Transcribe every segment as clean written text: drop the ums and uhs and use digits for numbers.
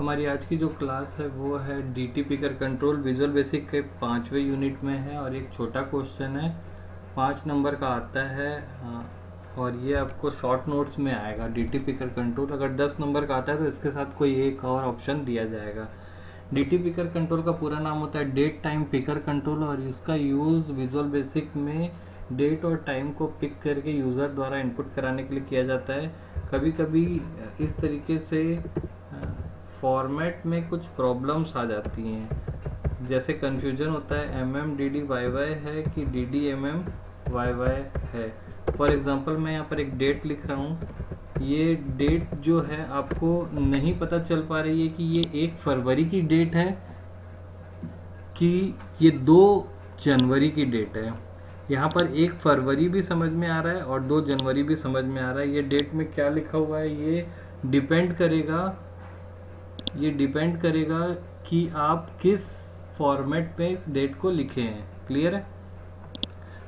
हमारी आज की जो क्लास है वो है DT picker control Visual Basic के 5वें यूनिट में है और एक छोटा क्वेश्चन है 5 नंबर का आता है। और ये आपको शॉर्ट नोट्स में आएगा। डीटी पिकर कंट्रोल अगर 10 नंबर का आता है तो इसके साथ कोई एक और ऑप्शन दिया जाएगा। डीटी पिकर कंट्रोल का पूरा नाम होता है डेट टाइम पिकर कंट्रोल और इसका यूज़ विजुअल बेसिक में डेट और टाइम को पिक करके यूज़र द्वारा इनपुट कराने के लिए किया जाता है। कभी कभी इस तरीके से फॉर्मेट में कुछ प्रॉब्लम्स आ जाती हैं, जैसे कन्फ्यूजन होता है MM DD YY है कि DD MM YY है। फॉर एग्जांपल मैं यहाँ पर एक डेट लिख रहा हूँ, ये डेट जो है आपको नहीं पता चल पा रही है कि ये 1 फरवरी की डेट है कि ये 2 जनवरी की डेट है। यहाँ पर 1 फरवरी भी समझ में आ रहा है और 2 जनवरी भी समझ में आ रहा है। ये डेट में क्या लिखा हुआ है ये डिपेंड करेगा कि आप किस फॉर्मेट पे इस डेट को लिखे हैं। क्लियर है?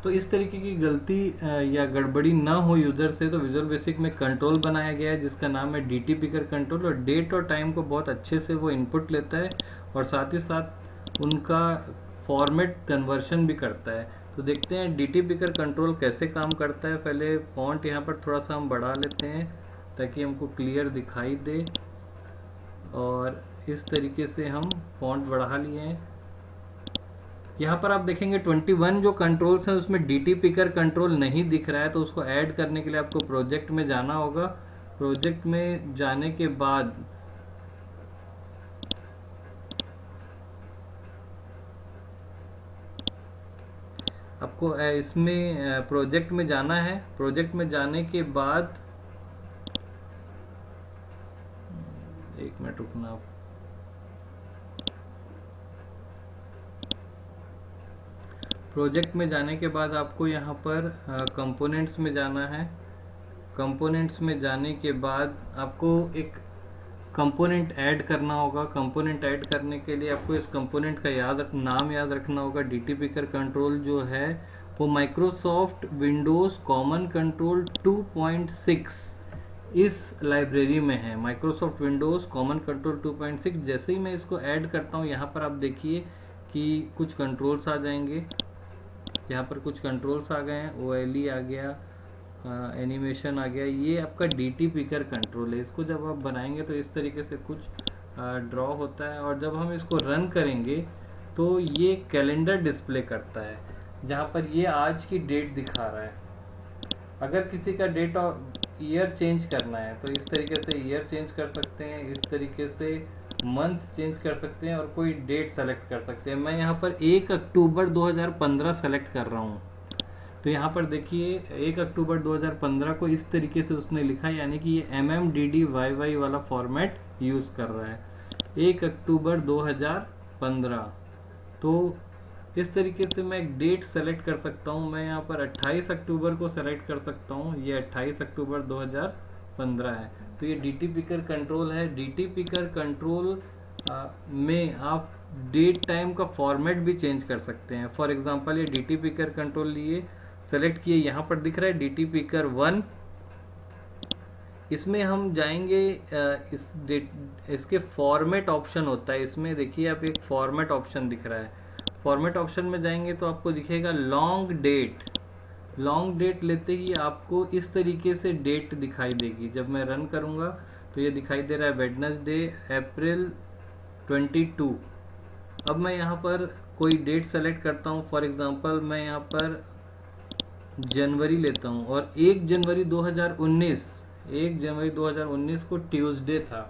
तो इस तरीके की गलती या गड़बड़ी ना हो यूज़र से तो विजुअल बेसिक में कंट्रोल बनाया गया है जिसका नाम है डीटी पिकर कंट्रोल और डेट और टाइम को बहुत अच्छे से वो इनपुट लेता है और साथ ही साथ उनका फॉर्मेट कन्वर्शन भी करता है। तो देखते हैं डीटी पिकर कंट्रोल कैसे काम करता है। पहले फॉन्ट यहाँ पर थोड़ा सा हम बढ़ा लेते हैं ताकि हमको क्लियर दिखाई दे और इस तरीके से हम फॉन्ट बढ़ा लिए हैं। यहाँ पर आप देखेंगे 21 जो कंट्रोल्स हैं उसमें डीटी पिकर कंट्रोल नहीं दिख रहा है, तो उसको ऐड करने के लिए आपको प्रोजेक्ट में जाना होगा। प्रोजेक्ट में जाने के बाद आपको इसमें प्रोजेक्ट में जाना है। प्रोजेक्ट में जाने के बाद एक मिनट रुकना आप। प्रोजेक्ट में जाने के बाद आपको यहाँ पर कंपोनेंट्स में जाना है। कंपोनेंट्स में जाने के बाद आपको एक कंपोनेंट ऐड करना होगा। कंपोनेंट ऐड करने के लिए आपको इस कंपोनेंट का नाम याद रखना होगा। डीटी पिकर कंट्रोल जो है वो माइक्रोसॉफ्ट विंडोज़ कॉमन कंट्रोल 2.6 इस लाइब्रेरी में है। माइक्रोसॉफ्ट विंडोज़ कॉमन कंट्रोल 2.6 जैसे ही मैं इसको ऐड करता हूँ यहाँ पर आप देखिए कि कुछ कंट्रोल्स आ जाएंगे। यहाँ पर कुछ कंट्रोल्स आ गए हैं, OLE आ गया, एनिमेशन आ गया। ये आपका डीटी पिकर कंट्रोल है। इसको जब आप बनाएंगे तो इस तरीके से कुछ ड्रॉ होता है और जब हम इसको रन करेंगे तो ये कैलेंडर डिस्प्ले करता है जहाँ पर ये आज की डेट दिखा रहा है। अगर किसी का डेट और ईयर चेंज करना है तो इस तरीके से ईयर चेंज कर सकते हैं, इस तरीके से मंथ चेंज कर सकते हैं और कोई डेट सेलेक्ट कर सकते हैं। मैं यहाँ पर 1 अक्टूबर 2015 सेलेक्ट कर रहा हूँ। तो यहाँ पर देखिए 1 अक्टूबर 2015 को इस तरीके से उसने लिखा, यानी कि ये MMDDYY वाला फॉर्मेट यूज़ कर रहा है। 1 अक्टूबर 2015। तो इस तरीके से मैं एक डेट सेलेक्ट कर सकता हूँ। मैं यहाँ पर 28 अक्टूबर को सेलेक्ट कर सकता हूँ। ये 28 अक्टूबर 2015 है। तो ये डीटी पिकर कंट्रोल है। डीटी पिकर कंट्रोल में आप डेट टाइम का फॉर्मेट भी चेंज कर सकते हैं। फॉर एग्जांपल ये डीटी पिकर कंट्रोल लिए, सेलेक्ट किए, यहाँ पर दिख रहा है डीटी पिकर 1। इसमें हम जाएंगे इसके फॉर्मेट ऑप्शन होता है। इसमें देखिए आप एक फॉर्मेट ऑप्शन दिख रहा है। फॉर्मेट ऑप्शन में जाएंगे तो आपको दिखेगा लॉन्ग डेट। लॉन्ग डेट लेते ही आपको इस तरीके से डेट दिखाई देगी। जब मैं रन करूँगा तो ये दिखाई दे रहा है वेडनेसडे अप्रैल 22। अब मैं यहाँ पर कोई डेट सेलेक्ट करता हूँ। फॉर एग्जांपल मैं यहाँ पर जनवरी लेता हूँ और 1 जनवरी 2019 को ट्यूसडे था।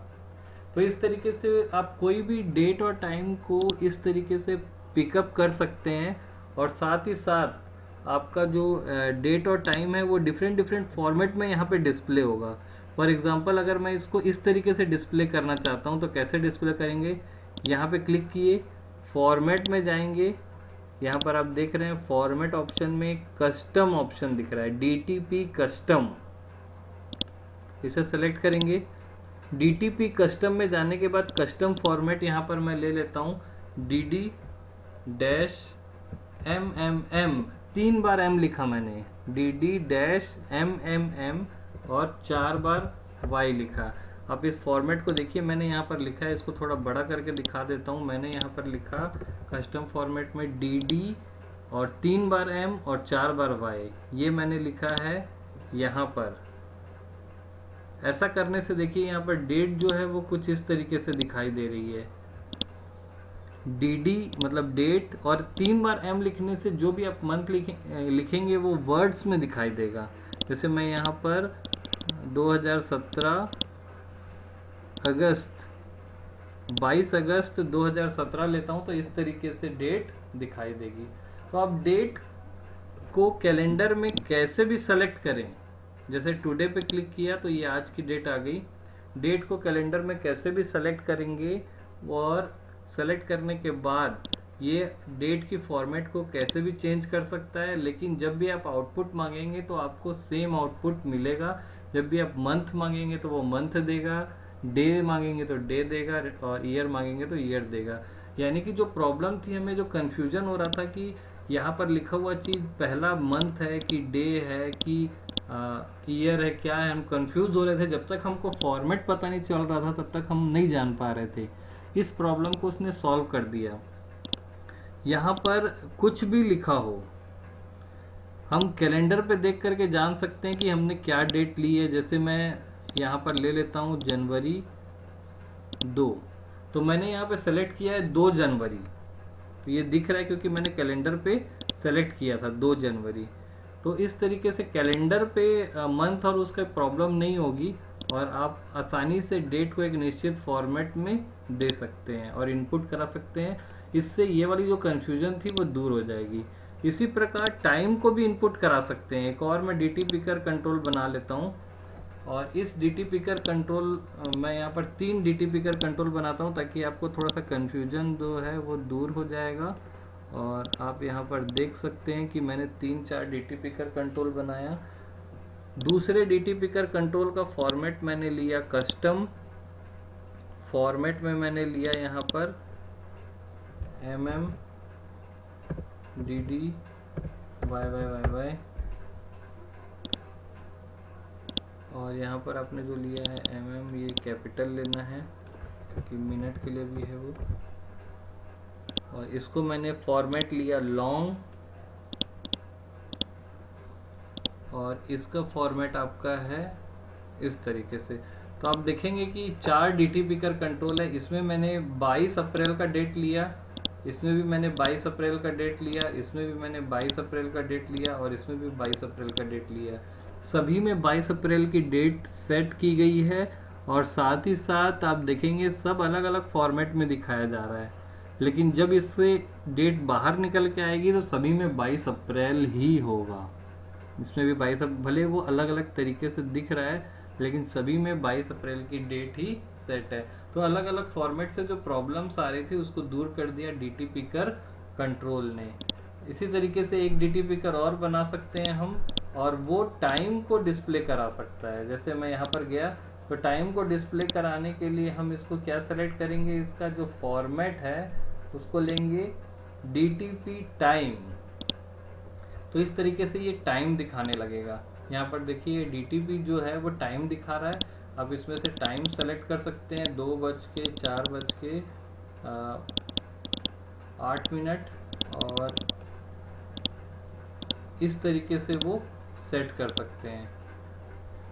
तो इस तरीके से आप कोई भी डेट और टाइम को इस तरीके से पिकअप कर सकते हैं और साथ ही साथ आपका जो डेट और टाइम है वो डिफरेंट फॉर्मेट में यहाँ पे डिस्प्ले होगा। फॉर एग्जांपल अगर मैं इसको इस तरीके से डिस्प्ले करना चाहता हूँ तो कैसे डिस्प्ले करेंगे, यहाँ पे क्लिक किए, फॉर्मेट में जाएंगे, यहाँ पर आप देख रहे हैं फॉर्मेट ऑप्शन में कस्टम ऑप्शन दिख रहा है, DTP कस्टम। इसे सेलेक्ट करेंगे। DTP कस्टम में जाने के बाद कस्टम फॉर्मेट यहाँ पर मैं ले लेता हूँ DD-MMM, 3 बार M लिखा मैंने, DD-MMM और 4 बार Y लिखा। आप इस फॉर्मेट को देखिए, मैंने यहाँ पर लिखा है, इसको थोड़ा बड़ा करके दिखा देता हूँ। मैंने यहाँ पर लिखा कस्टम फॉर्मेट में dd और 3 बार m और 4 बार y, ये मैंने लिखा है यहाँ पर। ऐसा करने से देखिए यहाँ पर डेट जो है वो कुछ इस तरीके से दिखाई दे रही है। dd मतलब डेट, और 3 बार m लिखने से जो भी आप मंथ लिखेंगे वो वर्ड्स में दिखाई देगा। जैसे मैं यहाँ पर 2017 अगस्त 22 अगस्त 2017 लेता हूँ, तो इस तरीके से डेट दिखाई देगी। तो आप डेट को कैलेंडर में कैसे भी सेलेक्ट करें, जैसे टुडे पे क्लिक किया तो ये आज की डेट आ गई। डेट को कैलेंडर में कैसे भी सेलेक्ट करेंगे और सेलेक्ट करने के बाद ये डेट की फॉर्मेट को कैसे भी चेंज कर सकता है, लेकिन जब भी आप आउटपुट मांगेंगे तो आपको सेम आउटपुट मिलेगा। जब भी आप मंथ मांगेंगे तो वो मंथ देगा, डे मांगेंगे तो डे देगा, और ईयर मांगेंगे तो ईयर देगा। यानी कि जो प्रॉब्लम थी, हमें जो कन्फ्यूजन हो रहा था कि यहाँ पर लिखा हुआ चीज़ पहला मंथ है कि डे है कि ईयर है, क्या है, हम कंफ्यूज हो रहे थे। जब तक हमको फॉर्मेट पता नहीं चल रहा था तब तक हम नहीं जान पा रहे थे। इस प्रॉब्लम को उसने सॉल्व कर दिया। यहाँ पर कुछ भी लिखा हो, हम कैलेंडर पे देख करके जान सकते हैं कि हमने क्या डेट ली है। जैसे मैं यहाँ पर ले लेता हूँ जनवरी 2, तो मैंने यहाँ पे सेलेक्ट किया है 2 जनवरी, तो ये दिख रहा है क्योंकि मैंने कैलेंडर पे सेलेक्ट किया था 2 जनवरी। तो इस तरीके से कैलेंडर पे मंथ और उसका प्रॉब्लम नहीं होगी, और आप आसानी से डेट को एक निश्चित फॉर्मेट में दे सकते हैं और इनपुट करा सकते हैं। इससे ये वाली जो कन्फ्यूजन थी वो दूर हो जाएगी। इसी प्रकार टाइम को भी इनपुट करा सकते हैं। एक और मैं dt पिकर कंट्रोल बना लेता हूँ, और इस dt पिकर कंट्रोल मैं यहाँ पर 3 dt पिकर कंट्रोल बनाता हूँ ताकि आपको थोड़ा सा कन्फ्यूजन जो है वो दूर हो जाएगा। और आप यहाँ पर देख सकते हैं कि मैंने 3-4 dt पिकर कंट्रोल बनाया। दूसरे dt पिकर कंट्रोल का फॉर्मेट मैंने लिया कस्टम फॉर्मेट में, मैंने लिया यहाँ पर mm dd yy, और यहाँ पर आपने जो लिया है mm, ये कैपिटल लेना है क्योंकि मिनट के लिए भी है वो। और इसको मैंने फॉर्मेट लिया लॉन्ग, और इसका फॉर्मेट आपका है इस तरीके से। तो आप देखेंगे कि 4 dt पिकर कंट्रोल है। इसमें मैंने 22 अप्रैल का डेट लिया, इसमें भी मैंने 22 अप्रैल का डेट लिया, इसमें भी मैंने 22 अप्रैल का डेट लिया, और इसमें भी 22 अप्रैल का डेट लिया। सभी में 22 अप्रैल की डेट सेट की गई है, और साथ ही साथ आप देखेंगे सब अलग अलग फॉर्मेट में दिखाया जा रहा है। लेकिन जब इससे डेट बाहर निकल के आएगी तो सभी में 22 अप्रैल ही होगा। इसमें भी 22, भले वो अलग अलग तरीके से दिख रहा है लेकिन सभी में 22 अप्रैल की डेट ही सेट है। तो अलग अलग फॉर्मेट से जो प्रॉब्लम्स आ रही थी उसको दूर कर दिया dt पिकर कंट्रोल ने। इसी तरीके से एक dt पिकर और बना सकते हैं हम, और वो टाइम को डिस्प्ले करा सकता है। जैसे मैं यहाँ पर गया तो टाइम को डिस्प्ले कराने के लिए हम इसको क्या सेलेक्ट करेंगे, इसका जो फॉर्मेट है उसको लेंगे dtp टाइम। तो इस तरीके से ये टाइम दिखाने लगेगा। यहाँ पर देखिए dtp जो है वो टाइम दिखा रहा है। आप इसमें से टाइम सेलेक्ट कर सकते हैं, 2:04:08 और इस तरीके से वो सेट कर सकते हैं।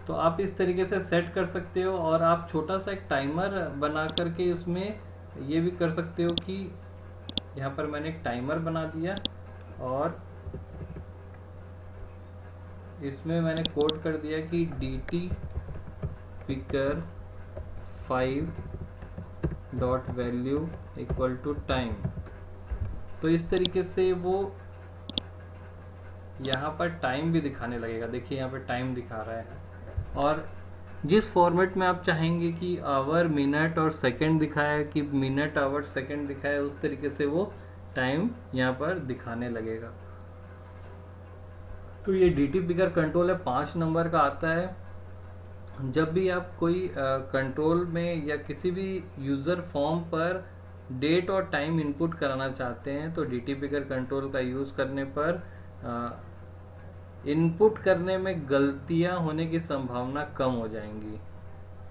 तो आप इस तरीके से सेट कर सकते हो, और आप छोटा सा एक टाइमर बना करके उसमें ये भी कर सकते हो कि यहाँ पर मैंने एक टाइमर बना दिया और इसमें मैंने कोड कर दिया कि dt picker 5.value equal to time. तो इस तरीके से वो यहाँ पर टाइम भी दिखाने लगेगा। देखिए यहाँ पर टाइम दिखा रहा है, और जिस फॉर्मेट में आप चाहेंगे कि आवर, मिनट और सेकंड दिखाए, कि मिनट, आवर, सेकंड दिखाए, उस तरीके से वो टाइम यहाँ पर दिखाने लगेगा। तो ये dt पिकर कंट्रोल है, 5 नंबर का आता है। जब भी आप कोई कंट्रोल में या किसी भी यूज़र फॉर्म पर डेट और टाइम इनपुट कराना चाहते हैं तो dt पिकर कंट्रोल का यूज़ करने पर इनपुट करने में गलतियां होने की संभावना कम हो जाएंगी।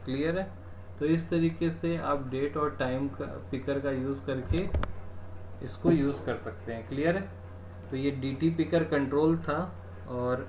क्लियर है? तो इस तरीके से आप डेट और टाइम का पिकर का यूज़ करके इसको यूज़ कर सकते हैं। क्लियर है? तो ये dt पिकर कंट्रोल था और